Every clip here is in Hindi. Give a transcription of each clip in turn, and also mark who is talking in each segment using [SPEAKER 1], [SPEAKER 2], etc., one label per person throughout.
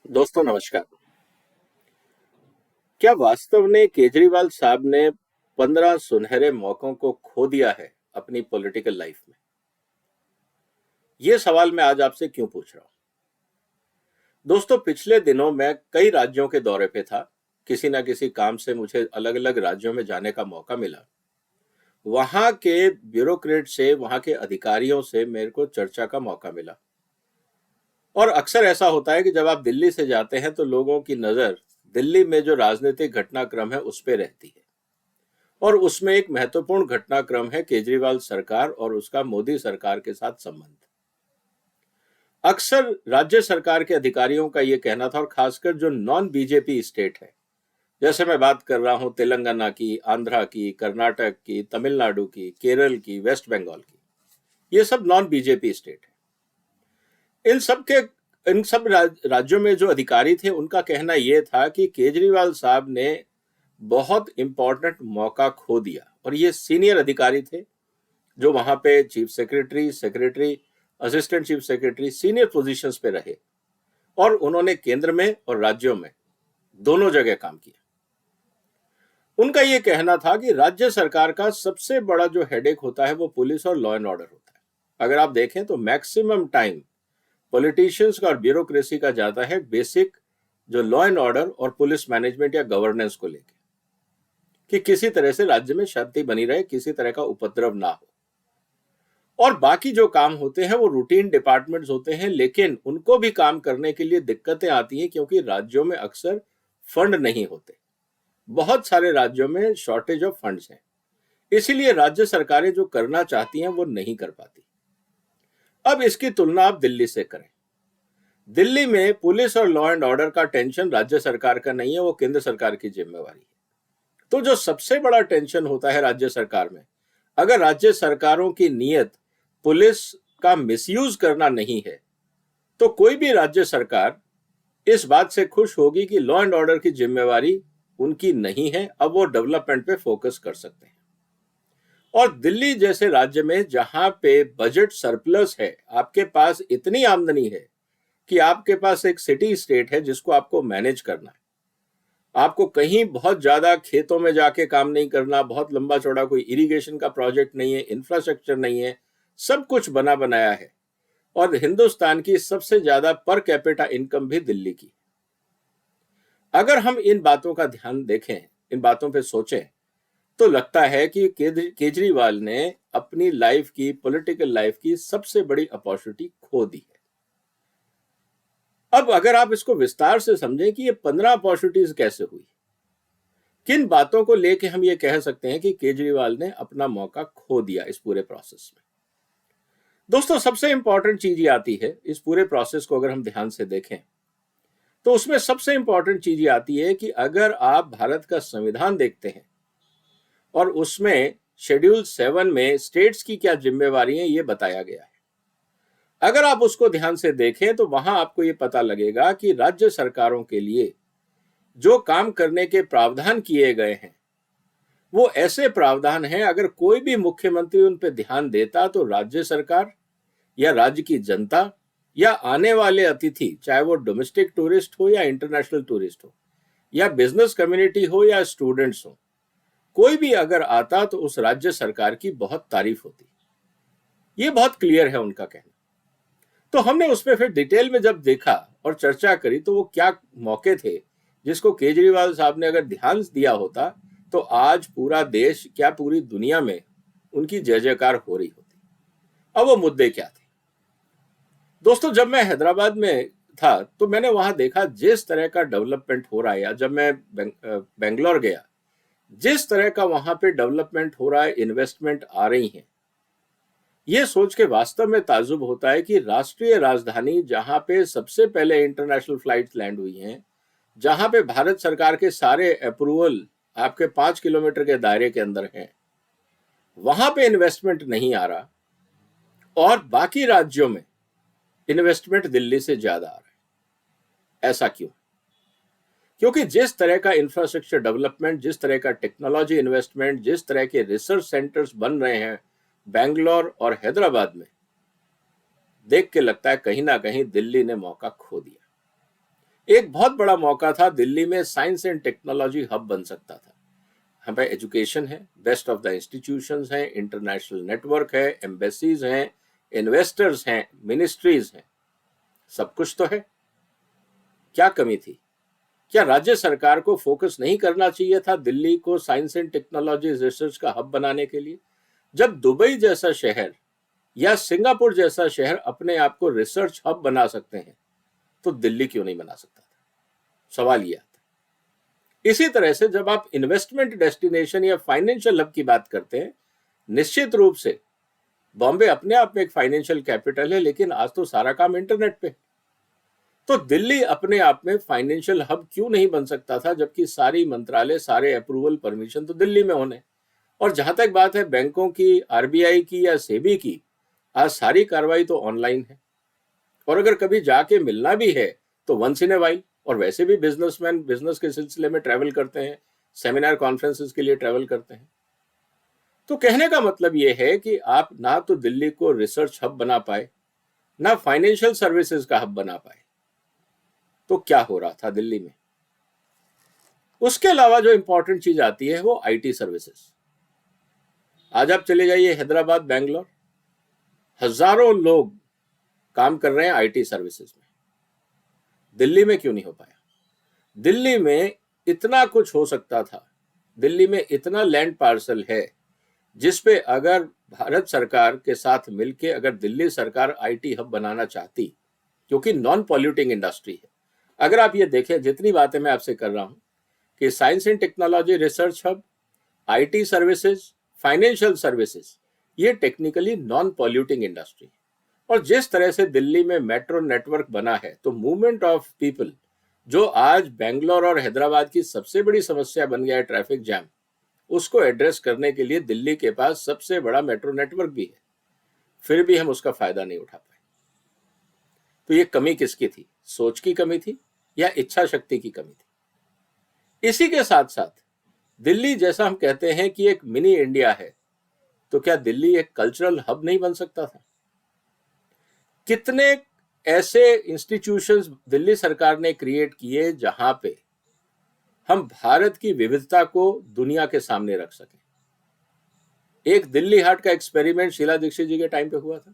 [SPEAKER 1] दोस्तों नमस्कार। क्या वास्तव में केजरीवाल साहब ने 15 सुनहरे मौकों को खो दिया है अपनी पॉलिटिकल लाइफ में? ये सवाल मैं आज आपसे क्यों पूछ रहा हूं? दोस्तों, पिछले दिनों मैं कई राज्यों के दौरे पे था। किसी ना किसी काम से मुझे अलग अलग राज्यों में जाने का मौका मिला। वहां के ब्यूरोक्रेट से, वहां के अधिकारियों से मेरे को चर्चा का मौका मिला। और अक्सर ऐसा होता है कि जब आप दिल्ली से जाते हैं तो लोगों की नजर दिल्ली में जो राजनीतिक घटनाक्रम है उस पर रहती है। और उसमें एक महत्वपूर्ण घटनाक्रम है केजरीवाल सरकार और उसका मोदी सरकार के साथ संबंध। अक्सर राज्य सरकार के अधिकारियों का यह कहना था, और खासकर जो नॉन बीजेपी स्टेट है, जैसे मैं बात कर रहा हूं तेलंगाना की, आंध्रा की, कर्नाटक की, तमिलनाडु की, केरल की, वेस्ट बंगाल की, ये सब नॉन बीजेपी स्टेट है। इन सब राज्यों में जो अधिकारी थे उनका कहना यह था कि केजरीवाल साहब ने बहुत इंपॉर्टेंट मौका खो दिया। और ये सीनियर अधिकारी थे जो वहां पे chief secretary, assistant chief secretary, senior positions पे रहे। और उन्होंने केंद्र में और राज्यों में दोनों जगह काम किया। उनका यह कहना था कि राज्य सरकार का सबसे बड़ा जो हेडेक होता है वो पुलिस और लॉ एंड ऑर्डर होता है। अगर आप देखें तो मैक्सिमम टाइम पॉलिटिशियंस का और ब्यूरोक्रेसी का जाता है बेसिक जो लॉ एंड ऑर्डर और पुलिस मैनेजमेंट या गवर्नेंस को लेकर, कि किसी तरह से राज्य में शांति बनी रहे, किसी तरह का उपद्रव ना हो। और बाकी जो काम होते हैं वो रूटीन डिपार्टमेंट्स होते हैं, लेकिन उनको भी काम करने के लिए दिक्कतें आती हैं क्योंकि राज्यों में अक्सर फंड नहीं होते। बहुत सारे राज्यों में शॉर्टेज ऑफ फंड्स हैं। इसीलिए राज्य सरकारें जो करना चाहती हैं वो नहीं कर पाती। अब इसकी तुलना आप दिल्ली से करें। दिल्ली में पुलिस और लॉ एंड ऑर्डर का टेंशन राज्य सरकार का नहीं है, वो केंद्र सरकार की जिम्मेवारी है। तो जो सबसे बड़ा टेंशन होता है राज्य सरकार में, अगर राज्य सरकारों की नीयत पुलिस का मिसयूज करना नहीं है, तो कोई भी राज्य सरकार इस बात से खुश होगी कि लॉ एंड ऑर्डर की जिम्मेवारी उनकी नहीं है, अब वो डेवलपमेंट पे फोकस कर सकते हैं। और दिल्ली जैसे राज्य में जहां पे बजट सरप्लस है, आपके पास इतनी आमदनी है कि आपके पास एक सिटी स्टेट है जिसको आपको मैनेज करना है। आपको कहीं बहुत ज्यादा खेतों में जाके काम नहीं करना, बहुत लंबा चौड़ा कोई इरिगेशन का प्रोजेक्ट नहीं है, इंफ्रास्ट्रक्चर नहीं है, सब कुछ बना बनाया है। और हिंदुस्तान की सबसे ज्यादा पर कैपिटा इनकम भी दिल्ली की। अगर हम इन बातों का ध्यान देखें, इन बातों पे सोचें, तो लगता है कि केजरीवाल ने अपनी लाइफ की, पॉलिटिकल लाइफ की सबसे बड़ी अपॉर्चुनिटी खो दी है। अब अगर आप इसको विस्तार से समझें कि ये 15 अपॉर्चुनिटीज कैसे हुई, किन बातों को लेके हम ये कह सकते हैं कि केजरीवाल ने अपना मौका खो दिया इस पूरे प्रोसेस में। दोस्तों, सबसे इंपॉर्टेंट चीज ये आती है, इस पूरे प्रोसेस को अगर हम ध्यान से देखें तो उसमें सबसे इंपॉर्टेंट चीज ये आती है कि अगर आप भारत का संविधान देखते हैं और उसमें शेड्यूल 7 में स्टेट्स की क्या जिम्मेवारी है ये बताया गया है। अगर आप उसको ध्यान से देखें तो वहां आपको ये पता लगेगा कि राज्य सरकारों के लिए जो काम करने के प्रावधान किए गए हैं वो ऐसे प्रावधान हैं, अगर कोई भी मुख्यमंत्री उन पर ध्यान देता तो राज्य सरकार या राज्य की जनता या आने वाले अतिथि, चाहे वो डोमेस्टिक टूरिस्ट हो या इंटरनेशनल टूरिस्ट हो या बिजनेस कम्युनिटी हो या स्टूडेंट्स हो, कोई भी अगर आता तो उस राज्य सरकार की बहुत तारीफ होती। ये बहुत क्लियर है उनका कहना। तो हमने उस पर फिर डिटेल में जब देखा और चर्चा करी तो वो क्या मौके थे जिसको केजरीवाल साहब ने अगर ध्यान दिया होता तो आज पूरा देश, क्या पूरी दुनिया में उनकी जय जयकार हो रही होती। अब वो मुद्दे क्या थे? दोस्तों, जब मैं हैदराबाद में था तो मैंने वहां देखा जिस तरह का डेवलपमेंट हो रहा है, या जब मैं बेंगलोर गया, जिस तरह का वहां पे डेवलपमेंट हो रहा है, इन्वेस्टमेंट आ रही है, ये सोच के वास्तव में ताज्जुब होता है कि राष्ट्रीय राजधानी, जहां पे सबसे पहले इंटरनेशनल फ्लाइट लैंड हुई हैं, जहां पे भारत सरकार के सारे अप्रूवल आपके 5 किलोमीटर के दायरे के अंदर हैं, वहां पे इन्वेस्टमेंट नहीं आ रहा और बाकी राज्यों में इन्वेस्टमेंट दिल्ली से ज्यादा आ रहा है। ऐसा क्यों? क्योंकि जिस तरह का इंफ्रास्ट्रक्चर डेवलपमेंट, जिस तरह का टेक्नोलॉजी इन्वेस्टमेंट, जिस तरह के रिसर्च सेंटर्स बन रहे हैं बैंगलोर और हैदराबाद में, देख के लगता है कहीं ना कहीं दिल्ली ने मौका खो दिया। एक बहुत बड़ा मौका था, दिल्ली में साइंस एंड टेक्नोलॉजी हब बन सकता था। यहाँ पे एजुकेशन है, बेस्ट ऑफ द इंस्टीट्यूशंस हैं, इंटरनेशनल नेटवर्क है, एम्बेसीज हैं, इन्वेस्टर्स हैं, मिनिस्ट्रीज हैं, सब कुछ तो है। क्या कमी थी? क्या राज्य सरकार को फोकस नहीं करना चाहिए था दिल्ली को साइंस एंड टेक्नोलॉजी रिसर्च का हब बनाने के लिए? जब दुबई जैसा शहर या सिंगापुर जैसा शहर अपने आप को रिसर्च हब बना सकते हैं, तो दिल्ली क्यों नहीं बना सकता था? सवाल यह आता है। इसी तरह से जब आप इन्वेस्टमेंट डेस्टिनेशन या फाइनेंशियल हब की बात करते हैं, निश्चित रूप से बॉम्बे अपने आप में एक फाइनेंशियल कैपिटल है, लेकिन आज तो सारा काम इंटरनेट पे। तो दिल्ली अपने आप में फाइनेंशियल हब क्यों नहीं बन सकता था, जबकि सारी मंत्रालय, सारे अप्रूवल, परमिशन तो दिल्ली में होने। और जहां तक बात है बैंकों की, आरबीआई की या सेबी की, आज सारी कार्रवाई तो ऑनलाइन है। और अगर कभी जाके मिलना भी है तो वंस इन ए वाइल। और वैसे भी बिजनेसमैन बिजनेस के सिलसिले में ट्रैवल करते हैं, सेमिनार कॉन्फ्रेंसेस के लिए ट्रैवल करते हैं। तो कहने का मतलब यह है कि आप ना तो दिल्ली को रिसर्च हब बना पाए, ना फाइनेंशियल सर्विसेज का हब बना पाए। तो क्या हो रहा था दिल्ली में? उसके अलावा जो इंपॉर्टेंट चीज आती है वो आईटी सर्विसेज। आज आप चले जाइए हैदराबाद, बैंगलोर, हजारों लोग काम कर रहे हैं आईटी सर्विसेज में। दिल्ली में क्यों नहीं हो पाया? दिल्ली में इतना कुछ हो सकता था, दिल्ली में इतना लैंड पार्सल है जिसपे अगर भारत सरकार के साथ मिलके अगर दिल्ली सरकार आईटी हब बनाना चाहती, क्योंकि नॉन पॉल्यूटिंग इंडस्ट्री है। अगर आप ये देखें, जितनी बातें मैं आपसे कर रहा हूं कि science and technology research hub, IT services, financial services, ये टेक्निकली नॉन पॉल्यूटिंग इंडस्ट्री है। और जिस तरह से दिल्ली में मेट्रो नेटवर्क बना है, तो मूवमेंट ऑफ पीपल, जो आज बेंगलोर और हैदराबाद की सबसे बड़ी समस्या बन गया है, ट्रैफिक जैम, उसको एड्रेस करने के लिए दिल्ली के पास सबसे बड़ा मेट्रो नेटवर्क भी है, फिर भी हम उसका फायदा नहीं उठा पाए। तो ये कमी किसकी थी? सोच की कमी थी या इच्छा शक्ति की कमी थी? इसी के साथ साथ दिल्ली, जैसा हम कहते हैं कि एक मिनी इंडिया है, तो क्या दिल्ली एक कल्चरल हब नहीं बन सकता था? कितने ऐसे इंस्टीट्यूशंस दिल्ली सरकार ने क्रिएट किए जहां पे हम भारत की विविधता को दुनिया के सामने रख सके। एक दिल्ली हाट का एक्सपेरिमेंट शीला दीक्षित जी के टाइम पे हुआ था,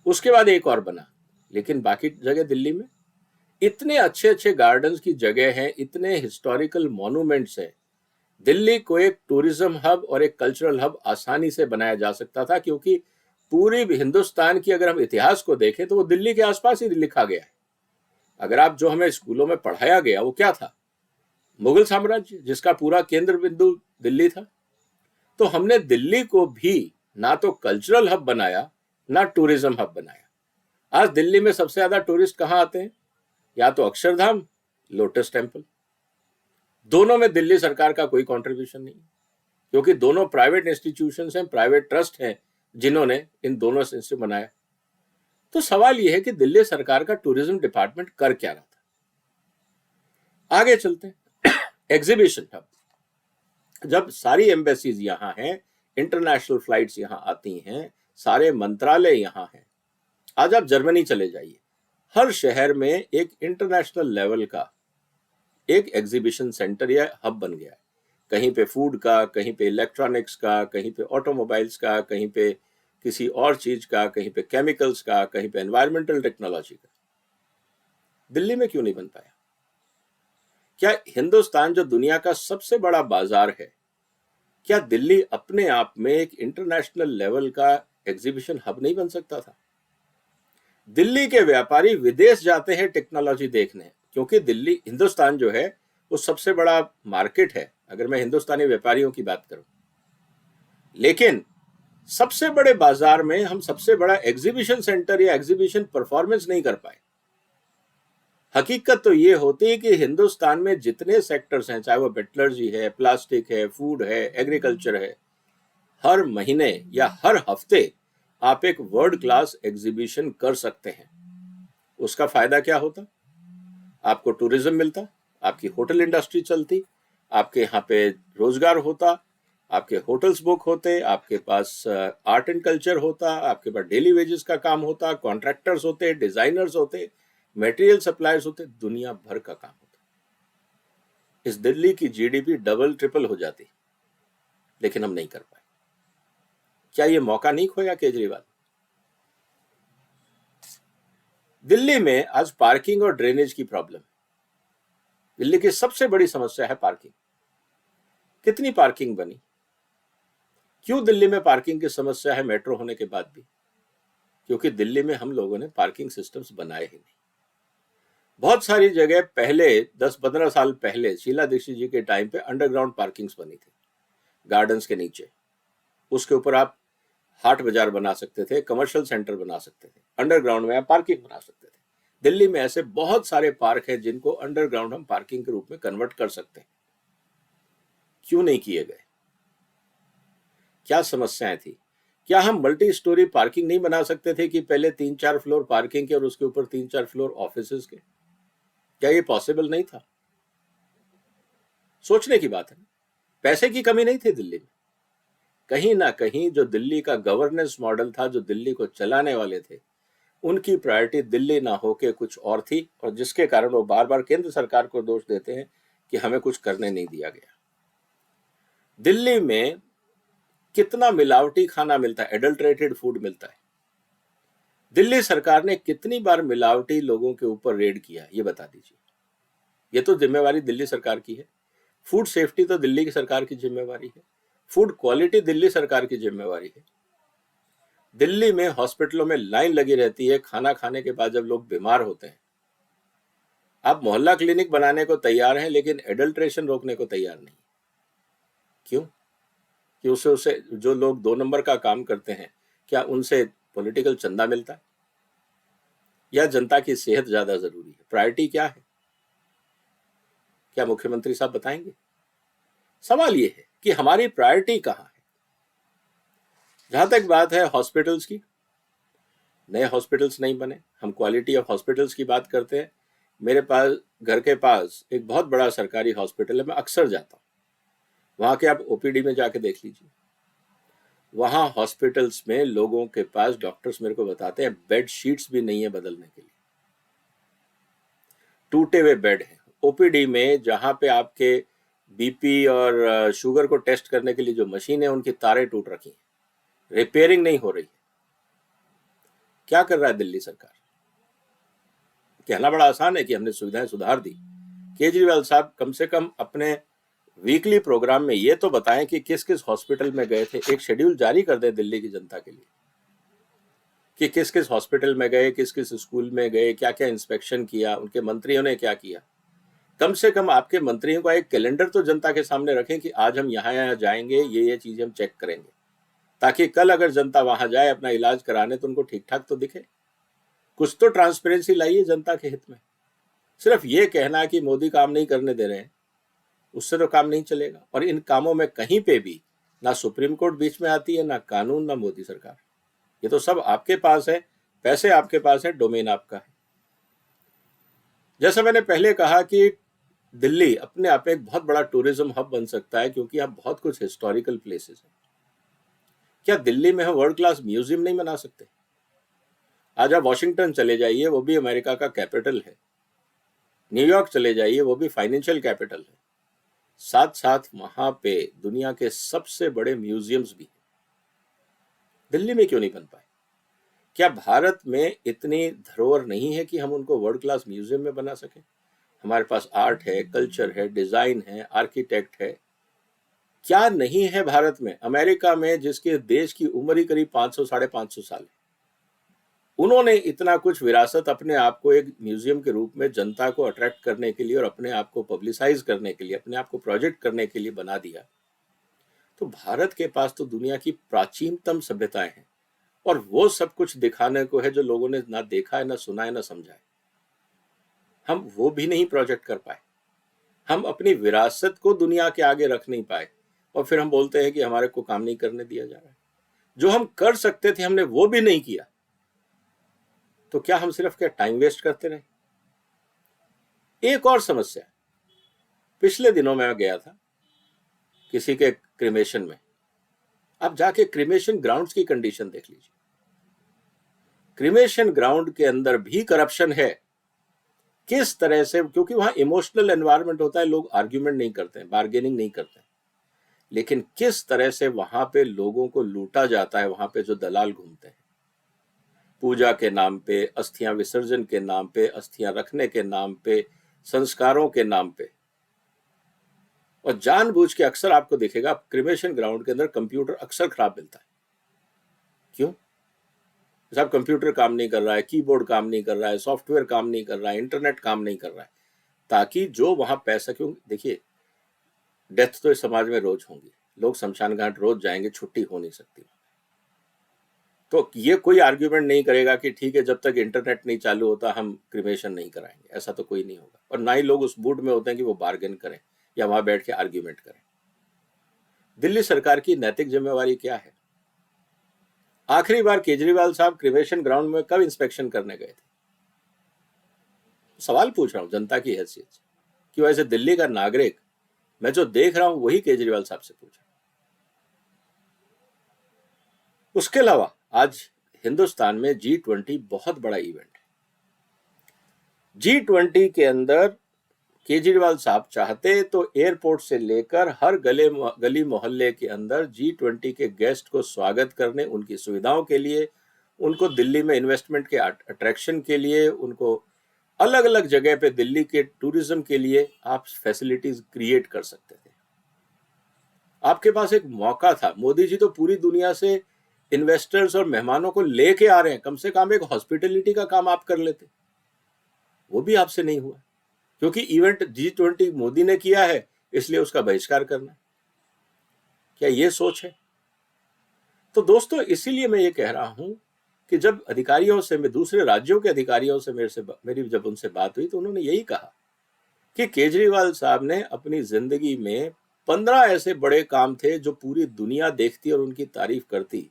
[SPEAKER 1] उसके बाद एक और बना, लेकिन बाकी जगह दिल्ली में इतने अच्छे अच्छे गार्डन्स की जगह है, इतने हिस्टोरिकल मॉन्यूमेंट्स है। दिल्ली को एक टूरिज्म हब और एक कल्चरल हब आसानी से बनाया जा सकता था, क्योंकि पूरी हिंदुस्तान की अगर हम इतिहास को देखें तो वो दिल्ली के आसपास ही लिखा गया है। अगर आप जो हमें स्कूलों में पढ़ाया गया वो क्या था? मुगल साम्राज्य, जिसका पूरा केंद्र बिंदु दिल्ली था। तो हमने दिल्ली को भी ना तो कल्चरल हब बनाया, ना टूरिज्म हब बनाया। आज दिल्ली में सबसे ज्यादा टूरिस्ट कहां आते हैं? या तो अक्षरधाम, लोटस टेम्पल। दोनों में दिल्ली सरकार का कोई कंट्रीब्यूशन नहीं, क्योंकि दोनों प्राइवेट इंस्टीट्यूशंस हैं, प्राइवेट ट्रस्ट हैं जिन्होंने इन दोनों से बनाया। तो सवाल यह है कि दिल्ली सरकार का टूरिज्म डिपार्टमेंट कर क्या रहा था? आगे चलते हैं। Exhibition hub. जब सारी एम्बेसीज यहां हैं, इंटरनेशनल फ्लाइट्स यहां आती हैं, सारे मंत्रालय यहां हैं। आज आप जर्मनी चले जाइए, हर शहर में एक इंटरनेशनल लेवल का एक एग्जीबिशन सेंटर या हब बन गया है। कहीं पे फूड का, कहीं पे इलेक्ट्रॉनिक्स का, कहीं पे ऑटोमोबाइल्स का, कहीं पे किसी और चीज का, कहीं पे केमिकल्स का, कहीं पे एनवायरमेंटल टेक्नोलॉजी का। दिल्ली में क्यों नहीं बन पाया? क्या हिंदुस्तान जो दुनिया का सबसे बड़ा बाजार है, क्या दिल्ली अपने आप में एक इंटरनेशनल लेवल का एग्जीबिशन हब नहीं बन सकता था? दिल्ली के व्यापारी विदेश जाते हैं टेक्नोलॉजी देखने, क्योंकि दिल्ली, हिंदुस्तान जो है वो सबसे बड़ा मार्केट है अगर मैं हिंदुस्तानी व्यापारियों की बात करूं। लेकिन सबसे बड़े बाजार में हम सबसे बड़ा एग्जीबिशन सेंटर या एग्जीबिशन परफॉर्मेंस नहीं कर पाए। हकीकत तो ये होती है कि हिंदुस्तान में जितने सेक्टर्स हैं, चाहे वो मेटलर्जी है, प्लास्टिक है, फूड है, एग्रीकल्चर है, हर महीने या हर हफ्ते आप एक वर्ल्ड क्लास एग्जीबिशन कर सकते हैं। उसका फायदा क्या होता? आपको टूरिज्म मिलता, आपकी होटल इंडस्ट्री चलती, आपके यहाँ पे रोजगार होता, आपके होटल्स बुक होते, आपके पास आर्ट एंड कल्चर होता, आपके पास डेली वेजेस का काम होता, कॉन्ट्रैक्टर्स होते, डिजाइनर्स होते, मटेरियल सप्लायर्स होते, दुनिया भर का काम होता। इस दिल्ली की जीडीपी डबल ट्रिपल हो जाती, लेकिन हम नहीं कर पाए। क्या ये मौका नहीं खोया केजरीवाल? दिल्ली में आज पार्किंग और ड्रेनेज की प्रॉब्लम। दिल्ली की सबसे बड़ी समस्या है पार्किंग। कितनी पार्किंग बनी? क्यों दिल्ली में पार्किंग की समस्या है मेट्रो होने के बाद भी? क्योंकि दिल्ली में हम लोगों ने पार्किंग सिस्टम्स बनाए ही नहीं। बहुत सारी जगह पहले 10-15 साल पहले शीला दीक्षित जी के टाइम पे अंडरग्राउंड पार्किंग्स बनी थी, गार्डन्स के नीचे। उसके ऊपर आप हाट बाजार बना सकते थे, कमर्शियल सेंटर बना सकते थे, अंडरग्राउंड में आप पार्किंग बना सकते थे। दिल्ली में ऐसे बहुत सारे पार्क हैं जिनको अंडरग्राउंड हम पार्किंग के रूप में कन्वर्ट कर सकते हैं। क्यों नहीं किए गए? क्या समस्याएं थी? क्या हम मल्टी स्टोरी पार्किंग नहीं बना सकते थे कि पहले 3-4 फ्लोर पार्किंग के और उसके ऊपर 3-4 फ्लोर ऑफिसेज के? क्या ये पॉसिबल नहीं था? सोचने की बात है। पैसे की कमी नहीं थी दिल्ली में। कहीं ना कहीं जो दिल्ली का गवर्नेंस मॉडल था, जो दिल्ली को चलाने वाले थे, उनकी प्रायोरिटी दिल्ली ना होके कुछ और थी, और जिसके कारण वो बार बार केंद्र सरकार को दोष देते हैं कि हमें कुछ करने नहीं दिया गया। दिल्ली में कितना मिलावटी खाना मिलता है, एडल्ट्रेटेड फूड मिलता है। दिल्ली सरकार ने कितनी बार मिलावटी लोगों के ऊपर रेड किया, ये बता दीजिए। ये तो जिम्मेवारी दिल्ली सरकार की है। फूड सेफ्टी तो दिल्ली की सरकार की जिम्मेवारी है। फूड क्वालिटी दिल्ली सरकार की जिम्मेवारी है। दिल्ली में हॉस्पिटलों में लाइन लगी रहती है खाना खाने के बाद जब लोग बीमार होते हैं। आप मोहल्ला क्लिनिक बनाने को तैयार हैं, लेकिन एडल्ट्रेशन रोकने को तैयार नहीं। क्यों? कि उसे जो लोग 2 नंबर का काम करते हैं, क्या उनसे पॉलिटिकल चंदा मिलता है, या जनता की सेहत ज्यादा जरूरी है? प्रायोरिटी क्या है? क्या मुख्यमंत्री साहब बताएंगे? सवाल ये है कि हमारी प्रायोरिटी कहाँ है। जहां तक बात है हॉस्पिटल्स की, नए हॉस्पिटल्स नहीं बने। हम क्वालिटी ऑफ हॉस्पिटल्स की बात करते हैं। मेरे पास घर के पास एक बहुत बड़ा सरकारी हॉस्पिटल है, मैं अक्सर जाता हूँ वहां के। आप ओपीडी में जाके देख लीजिए, वहां हॉस्पिटल्स में लोगों के पास, डॉक्टर्स मेरे को बताते हैं, बेड शीट्स भी नहीं है बदलने के लिए। टूटे हुए बेड हैं ओपीडी में, जहां पे आपके बीपी और शुगर को टेस्ट करने के लिए जो मशीन है, उनकी तारें टूट रखी हैं, रिपेयरिंग नहीं हो रही है। क्या कर रहा है दिल्ली सरकार? कहना बड़ा आसान है कि हमने सुविधाएं सुधार दी। केजरीवाल साहब कम से कम अपने वीकली प्रोग्राम में ये तो बताएं कि किस किस हॉस्पिटल में गए थे। एक शेड्यूल जारी कर दें दिल्ली की जनता के लिए कि किस किस हॉस्पिटल में गए, किस किस स्कूल में गए, क्या क्या इंस्पेक्शन किया, उनके मंत्रियों ने क्या किया। कम से कम आपके मंत्रियों का एक कैलेंडर तो जनता के सामने रखें कि आज हम यहाँ यहाँ जाएंगे, ये चीजें हम चेक करेंगे, ताकि कल अगर जनता वहां जाए अपना इलाज कराने तो उनको ठीक ठाक तो दिखे। कुछ तो ट्रांसपेरेंसी लाइए जनता के हित में। सिर्फ ये कहना कि मोदी काम नहीं करने दे रहे हैं, उससे तो काम नहीं चलेगा। और इन कामों में कहीं पे भी ना सुप्रीम कोर्ट बीच में आती है, ना कानून, ना मोदी सरकार। ये तो सब आपके पास है, पैसे आपके पास है, डोमेन आपका है। जैसा मैंने पहले कहा कि दिल्ली अपने आप में एक बहुत बड़ा टूरिज्म हब बन सकता है, क्योंकि यहाँ बहुत कुछ हिस्टोरिकल प्लेसेस है। क्या दिल्ली में हम वर्ल्ड क्लास म्यूजियम नहीं बना सकते? आज आप वॉशिंगटन चले जाइए, वो भी अमेरिका का कैपिटल है। न्यूयॉर्क चले जाइए, वो भी फाइनेंशियल कैपिटल है। साथ साथ वहां पे दुनिया के सबसे बड़े म्यूजियम्स भी हैं। दिल्ली में क्यों नहीं बन पाए? क्या भारत में इतनी धरोहर नहीं है कि हम उनको वर्ल्ड क्लास म्यूजियम में बना सकें? हमारे पास आर्ट है, कल्चर है, डिजाइन है, आर्किटेक्ट है। क्या नहीं है भारत में? अमेरिका में, जिसके देश की उम्र ही करीब 500-550 साल है, उन्होंने इतना कुछ विरासत अपने आप को एक म्यूजियम के रूप में जनता को अट्रैक्ट करने के लिए और अपने आप को पब्लिसाइज करने के लिए, अपने आप को प्रोजेक्ट करने के लिए बना दिया। तो भारत के पास तो दुनिया की प्राचीनतम सभ्यताएं हैं, और वो सब कुछ दिखाने को है जो लोगों ने ना देखा है, ना सुना है, ना समझा है। हम वो भी नहीं प्रोजेक्ट कर पाए। हम अपनी विरासत को दुनिया के आगे रख नहीं पाए, और फिर हम बोलते हैं कि हमारे को काम नहीं करने दिया जा रहा है। जो हम कर सकते थे हमने वो भी नहीं किया। तो क्या हम सिर्फ क्या टाइम वेस्ट करते रहे? एक और समस्या, पिछले दिनों मैं गया था किसी के क्रिमेशन में। आप जाके क्रिमेशन ग्राउंड्स की कंडीशन देख लीजिए। क्रिमेशन ग्राउंड के अंदर भी करप्शन है। किस तरह से, क्योंकि वहां इमोशनल एनवायरनमेंट होता है, लोग आर्ग्यूमेंट नहीं करते हैं, बार्गेनिंग नहीं करते हैं, लेकिन किस तरह से वहां पे लोगों को लूटा जाता है, वहां पे जो दलाल घूमते हैं, पूजा के नाम पे, अस्थियां विसर्जन के नाम पे, अस्थियां रखने के नाम पे, संस्कारों के नाम पे। और जानबूझ के अक्सर आपको दिखेगा क्रिमेशन ग्राउंड के अंदर कंप्यूटर अक्सर खराब मिलता है। क्यों? साहब कंप्यूटर काम नहीं कर रहा है, कीबोर्ड काम नहीं कर रहा है, सॉफ्टवेयर काम नहीं कर रहा है, इंटरनेट काम नहीं कर रहा है, ताकि जो वहां पैसा, क्यों देखिए डेथ तो इस समाज में रोज होंगी, लोग शमशान घाट रोज जाएंगे, छुट्टी हो नहीं सकती। तो ये कोई आर्ग्यूमेंट नहीं करेगा कि ठीक है जब तक इंटरनेट नहीं चालू होता हम क्रिमेशन नहीं कराएंगे, ऐसा तो कोई नहीं होगा। और ना ही लोग उस मूड में होते हैं कि वो बार्गेन करें या वहां बैठ के आर्ग्यूमेंट करें। दिल्ली सरकार की नैतिक जिम्मेवारी क्या है? आखिरी बार केजरीवाल साहब क्रिमेशन ग्राउंड में कब इंस्पेक्शन करने गए थे? सवाल पूछ रहा हूं जनता की हैसियत से, कि वैसे दिल्ली का नागरिक मैं जो देख रहा हूं वही केजरीवाल साहब से पूछा। उसके अलावा आज हिंदुस्तान में G20 बहुत बड़ा इवेंट है। G20 के अंदर केजरीवाल साहब चाहते तो एयरपोर्ट से लेकर हर गली मोहल्ले के अंदर G20 के गेस्ट को स्वागत करने, उनकी सुविधाओं के लिए, उनको दिल्ली में इन्वेस्टमेंट के अट्रैक्शन के लिए, उनको अलग अलग जगह पे दिल्ली के टूरिज्म के लिए आप फैसिलिटीज क्रिएट कर सकते थे। आपके पास एक मौका था। मोदी जी तो पूरी दुनिया से इन्वेस्टर्स और मेहमानों को लेके आ रहे हैं, कम से कम एक हॉस्पिटलिटी का काम आप कर लेते। वो भी आपसे नहीं हुआ, क्योंकि इवेंट G20 मोदी ने किया है इसलिए उसका बहिष्कार करना। क्या ये सोच है? तो दोस्तों इसीलिए मैं ये कह रहा हूं कि जब अधिकारियों से, मैं दूसरे राज्यों के अधिकारियों से मेरी जब उनसे बात हुई तो उन्होंने यही कहा कि केजरीवाल साहब ने अपनी जिंदगी में 15 ऐसे बड़े काम थे जो पूरी दुनिया देखती और उनकी तारीफ करती,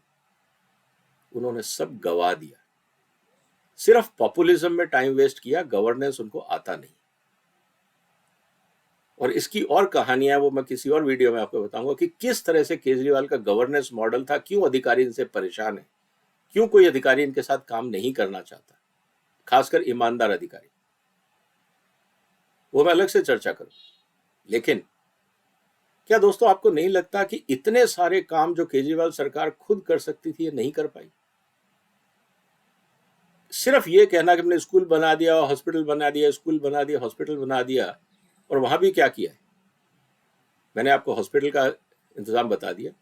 [SPEAKER 1] उन्होंने सब गवा दिया। सिर्फ पॉपुलिज्म में टाइम वेस्ट किया, गवर्नेंस उनको आता नहीं। और इसकी और कहानियां वो मैं किसी और वीडियो में आपको बताऊंगा कि किस तरह से केजरीवाल का गवर्नेंस मॉडल था, क्यों अधिकारी इनसे परेशान है, क्यों कोई अधिकारी इनके साथ काम नहीं करना चाहता, खासकर ईमानदार अधिकारी। वो मैं अलग से चर्चा करूं। लेकिन क्या दोस्तों आपको नहीं लगता कि इतने सारे काम जो केजरीवाल सरकार खुद कर सकती थी ये नहीं कर पाई? सिर्फ ये कहना कि हमने स्कूल बना दिया, हॉस्पिटल बना दिया, स्कूल बना दिया, हॉस्पिटल बना दिया, और वहां भी क्या किया है? मैंने आपको हॉस्पिटल का इंतजाम बता दिया,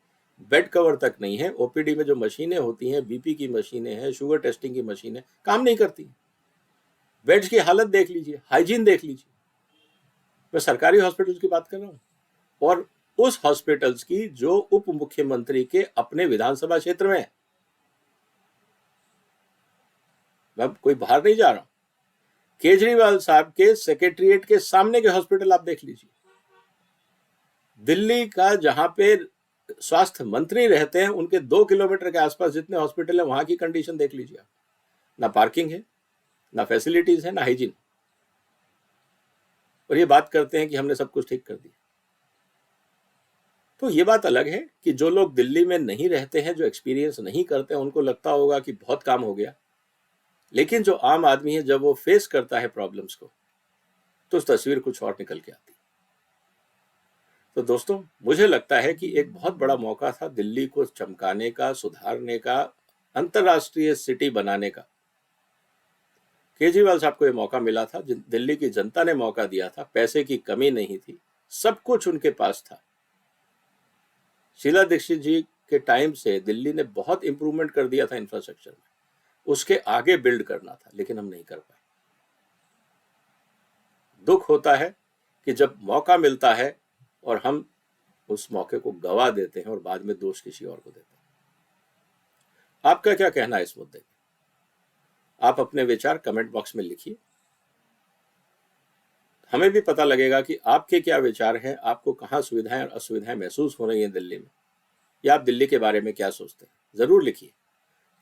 [SPEAKER 1] बेड कवर तक नहीं है, ओपीडी में जो मशीनें होती हैं, बीपी की मशीनें हैं, शुगर टेस्टिंग की मशीनें काम नहीं करती। बेड्स की हालत देख लीजिए, हाइजीन देख लीजिए। मैं सरकारी हॉस्पिटल की बात कर रहा हूं, और उस हॉस्पिटल्स की जो उप मुख्यमंत्री के अपने विधानसभा क्षेत्र में है। मैं कोई बाहर नहीं जा रहा हूं, केजरीवाल साहब के सेक्रेटरिएट के सामने के हॉस्पिटल आप देख लीजिए। दिल्ली का जहां पे स्वास्थ्य मंत्री रहते हैं उनके 2 किलोमीटर के आसपास जितने हॉस्पिटल है वहां की कंडीशन देख लीजिए आप। ना पार्किंग है, ना फैसिलिटीज है, ना हाइजीन। और ये बात करते हैं कि हमने सब कुछ ठीक कर दिया। तो ये बात अलग है कि जो लोग दिल्ली में नहीं रहते हैं, जो एक्सपीरियंस नहीं करते हैं, उनको लगता होगा कि बहुत काम हो गया। लेकिन जो आम आदमी है जब वो फेस करता है प्रॉब्लम्स को, तो उस तस्वीर कुछ और निकल के आती है। तो दोस्तों मुझे लगता है कि एक बहुत बड़ा मौका था दिल्ली को चमकाने का, सुधारने का, अंतरराष्ट्रीय सिटी बनाने का। केजरीवाल साहब को ये मौका मिला था, दिल्ली की जनता ने मौका दिया था, पैसे की कमी नहीं थी, सब कुछ उनके पास था। शीला दीक्षित जी के टाइम से दिल्ली ने बहुत इंप्रूवमेंट कर दिया था इंफ्रास्ट्रक्चर में, उसके आगे बिल्ड करना था, लेकिन हम नहीं कर पाए। दुख होता है कि जब मौका मिलता है और हम उस मौके को गवा देते हैं और बाद में दोष किसी और को देते हैं। आपका क्या कहना है इस मुद्दे में? आप अपने विचार कमेंट बॉक्स में लिखिए, हमें भी पता लगेगा कि आपके क्या विचार हैं, आपको कहाँ सुविधाएं और असुविधाएं महसूस हो रही हैं दिल्ली में, या आप दिल्ली के बारे में क्या सोचते हैं, जरूर लिखिए।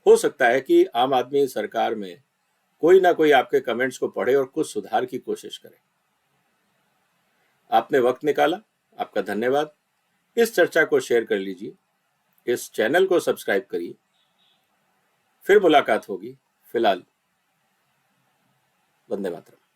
[SPEAKER 1] हो सकता है कि आम आदमी सरकार में कोई ना कोई आपके कमेंट्स को पढ़े और कुछ सुधार की कोशिश करे। आपने वक्त निकाला, आपका धन्यवाद। इस चर्चा को शेयर कर लीजिए, इस चैनल को सब्सक्राइब करिए। फिर मुलाकात होगी। फिलहाल वंदे मातरम।